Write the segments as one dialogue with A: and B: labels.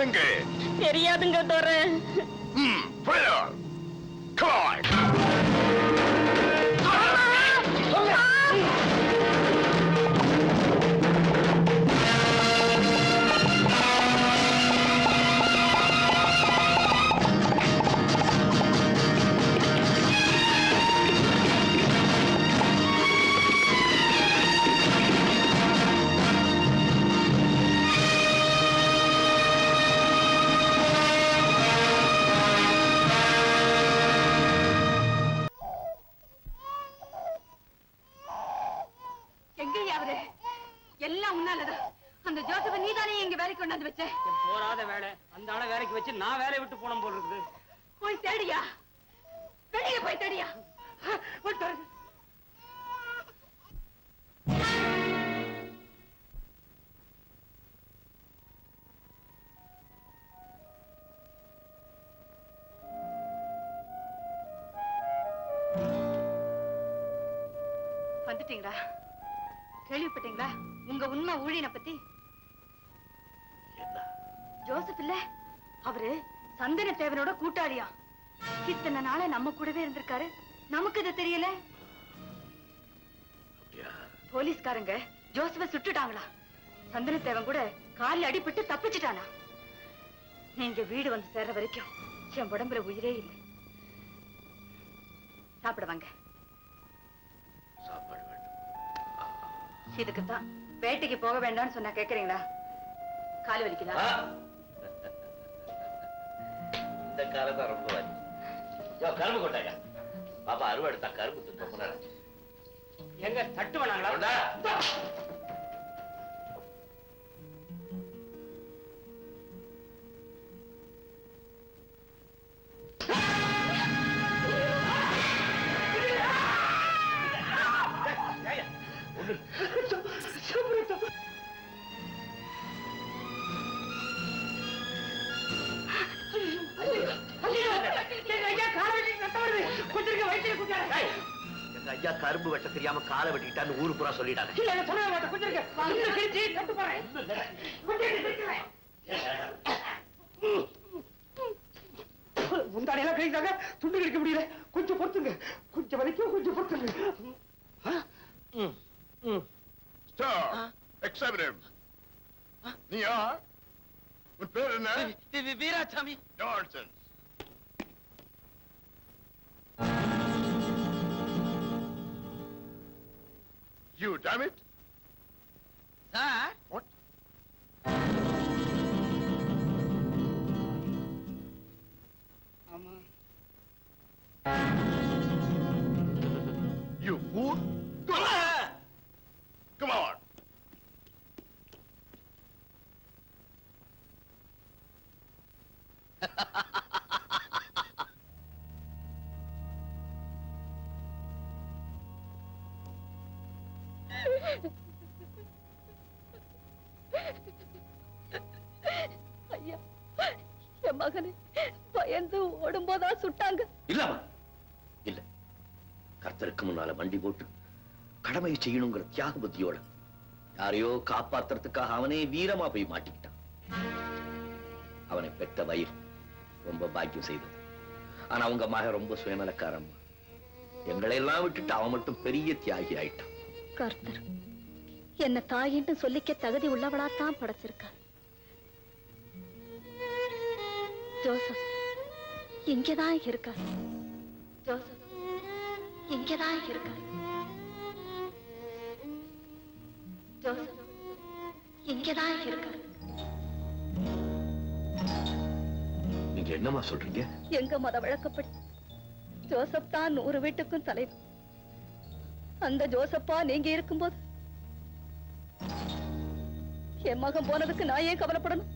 A: சொல்லுங்க.
B: தெரியாதுங்க தோற.
C: எல்லாம் உன்னாலதான். அந்த ஜோசப் நீதானே எங்க வேலைக்கு கொண்டாந்து வச்ச.
D: போராத வேலை அந்த ஆளை வேலைக்கு வச்சு நான் வேலையை விட்டு போன போல இருக்குது.
C: போய் தேடியா, வெளியே போய் தேடியா. வந்துட்டீங்களா? கேள்விப்பட்டீங்களா உங்க உண்மை ஊழியனை பத்தி? ஜோசப் இல்ல, அவரு சந்தன தேவனோட கூட்டாளியா. இத்தனை நாள நம்ம கூடவே இருந்திருக்காரு, நமக்கு இது தெரியல. போலீஸ்காரங்க ஜோசப்ப சுட்டுட்டாங்களா? சந்தன தேவன் கூட காலில் அடிபட்டு தப்பிச்சுட்டானா? நீங்க வீடு வந்து சேர்ற வரைக்கும் என் உடம்புல உயிரே இல்லை. சாப்பிடுவாங்க. இதுக்குத்தான் வேட்டைக்கு போக வேண்டாம்னு சொன்னா கேக்குறீங்களா? கால் வலிக்குதா?
E: இந்த காலத்தான் ரொம்ப வலி. கரும்பு கொட்டாயா பாப்பா, அறுவடை கரும்பு துப்புறாரு.
D: எங்க தட்டு வேணாங்களா?
E: ஐயா கரும்பு வெட்ட தெரியாம காலை வெட்டிட்டான்னு ஊரு பூரா சொல்லிட்டாங்க.
D: முந்தாடியெல்லாம் கழிச்சாங்க, துண்டு கிடைக்க முடியல. கொஞ்சம் பொறுத்துங்க, கொஞ்சம் வலிக்கும், கொஞ்சம் பொறுத்துங்க.
A: நீ யார்? உன் பேர் என்ன?
D: Veeraswamy.
A: Nonsense. You damn it!
D: Sir?
A: What? You fool! Come on!
B: ஐயா, என் மகனை பயந்து ஓடும்போதா சுட்டாங்க.
E: இல்லம்மா, இல்ல. கர்த்தருக்கு முன்னால வண்டி போட்டு கடமையை செய்யணுங்கிற தியாக புத்தியோட யாரையோ காப்பாத்துறதுக்காக அவனே வீரமா போய் மாட்டிக்கிட்டான். அவனை பெற்ற வயிறு ரொம்ப பாக்கியம் செய்தது. ஆனா அவங்க மக ரொம்ப சுயநலக்காரம்மா. எங்களை எல்லாம் விட்டுட்டு அவன் மட்டும் பெரிய தியாகி ஆயிட்டான்.
B: கர்த்தர் என்ன தாயின்னு சொல்லிக்க தகுதி உள்ளவளாத்தான் படைச்சிருக்கார். ஜோசப் இங்கதான் இருக்கார். ஜோசப் இங்கதான் இருக்கார். ஜோசப் இங்கதான் இருக்கார்.
E: நீங்க என்னமா சொல்றீங்க?
B: எங்க மத வழக்கப்படி ஜோசப் தான் 100 வீட்டுக்கும் தலைவர். அந்த ஜோசப்பா நீங்க இருக்கும்போது என் மகன் போனதுக்கு நான் ஏன் கவலைப்படணும்?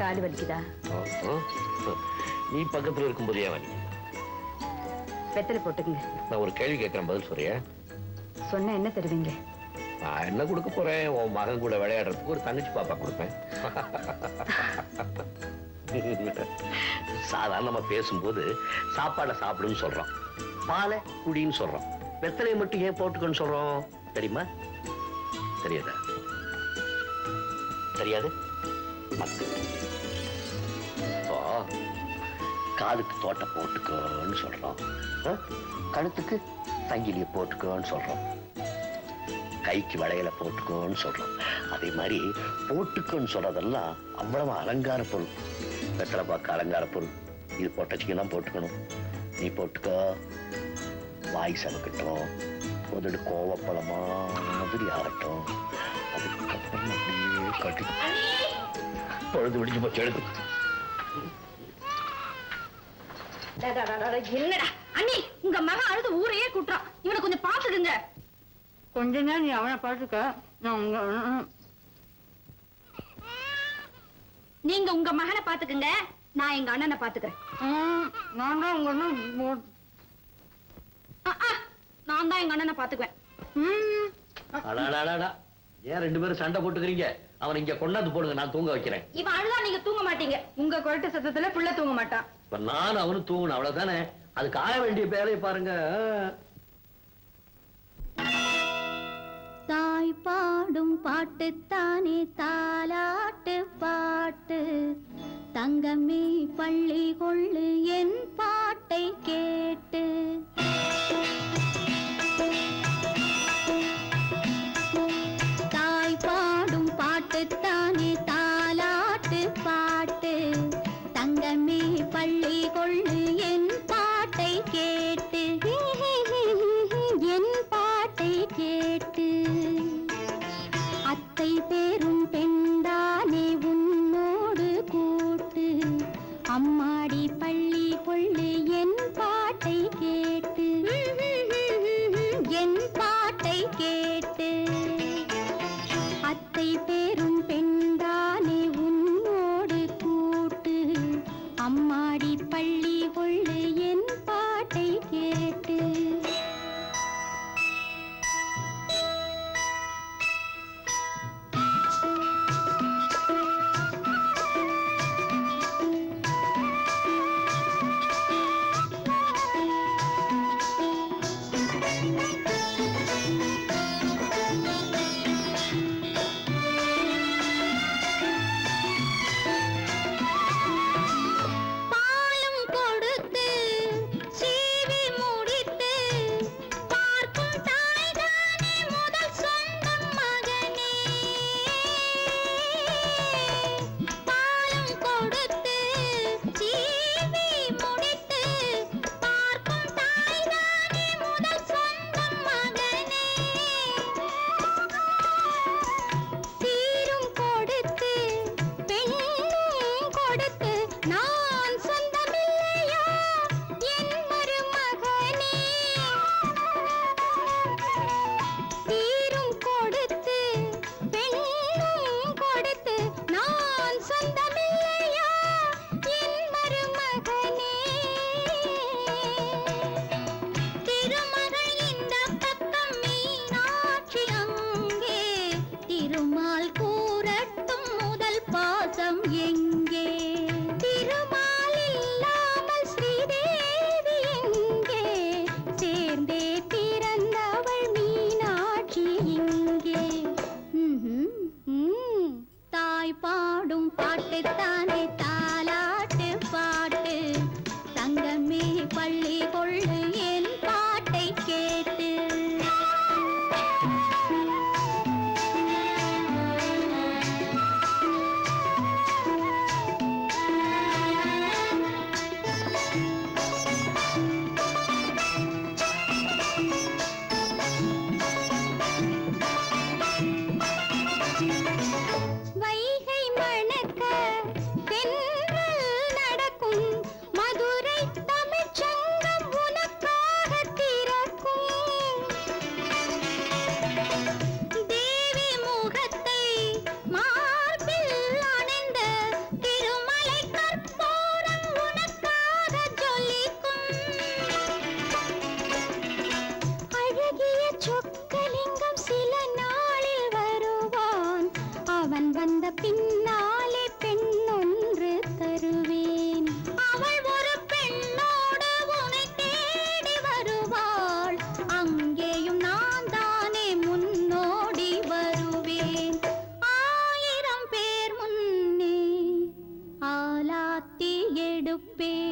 C: கால் வலிக்குதா?
E: நீ பக்கத்துல இருக்கும்போது ஏன் வலி?
C: வெத்தலை போட்டுக்குங்க.
E: நான் ஒரு கேள்வி கேட்கிறேன், பதில் சொல்றியா?
C: சொன்ன என்ன தருவீங்க?
E: நான் என்ன கொடுக்க போறேன்? உன் மகன் கூட விளையாடுறதுக்கு ஒரு தங்கச்சி பாப்பா கொடுப்பேன். சாதாரணமா பேசும்போது சாப்பாடை சாப்பிடுன்னு சொல்றோம், பாலை குடின்னு சொல்றோம், வெத்தலையை மட்டும் ஏன் போட்டுக்கன்னு சொல்றோம் தெரியுமா? தெரியாதா? தெரியாது. இப்போ காதுக்கு தோட்டை போட்டுக்கோன்னு சொல்றோம், கழுத்துக்கு சங்கிலியை போட்டுக்கோன்னு சொல்றோம், கைக்கு வளையல போட்டுக்கோன்னு சொல்றோம். அதே மாதிரி போட்டுக்கோன்னு சொல்றதெல்லாம் அவ்வளவு அலங்கார பொருள். வெத்தலை பாக்க அலங்கார பொருள். இது போட்டச்சிக்கு தான் போட்டுக்கணும். நீ போட்டுக்கோ, வாய் சமக்கட்டும், உதடு கோவப்பழமா மாதிரி ஆகட்டும், அதுக்கப்புறம் அப்படியே கட்டி பொழுது விடிஞ்சு போச்சு. எடுத்து
C: என்னடா அண்ணி, உங்க மகன் அழுது ஊரையே கூட்டுறான். இவனை கொஞ்சம் பாத்துக்குங்க. கொஞ்ச நேரம் நீ அவனை பாத்துக்க. நீங்க உங்க மகனை பாத்துக்குங்க, நான் எங்க அண்ணனை பாத்துக்கிறேன். நான் தான் உங்க நான் தான் எங்க அண்ணனை பாத்துக்குவேன்.
E: ஏன் ரெண்டு பேரும் சண்டை போட்டுக்கிறீங்க? அவன் இங்க கொண்டாந்து போடுங்க, நான் தூங்க வைக்கிறேன்.
C: இவன் அழுதா நீங்க தூங்க மாட்டீங்க. உங்க குரட்டு சத்தத்துல புள்ள தூங்க மாட்டான்.
E: இப்ப நான் அவனு தூங்கணும், அவ்வளவுதானே. அதுக்கு ஆக வேண்டிய பேரையை பாருங்க.
B: தாய் பாடும் பாட்டுத்தானே தாலாட்டு பாட்டு, தங்கமே பள்ளி கொள்ளு என் பாட்டை கேட்டு. தாய் பாடும் பாட்டுத்தானே தாலாட்டு பாட்டு, தங்கமே பள்ளி கொள்ளு என் பாட்டை கேட்டு, என் பாட்டை கேட்டு. அத்தை பேரும் பெண்டானே உன்னோடு கூட்டு, அம்மாடி பள்ளி கொள்ளு என் பாட்டை கேட்டு, என் பாட்டை கேட்டு. அத்தை பேரும் பெண்டானே உன்னோடு கூட்டு, அம்மாடி பள்ளி கொள்ளு என் பாட்டை கேட்டு. பாலும் கொடுத்து சீவி முடித்து இருப்பேன்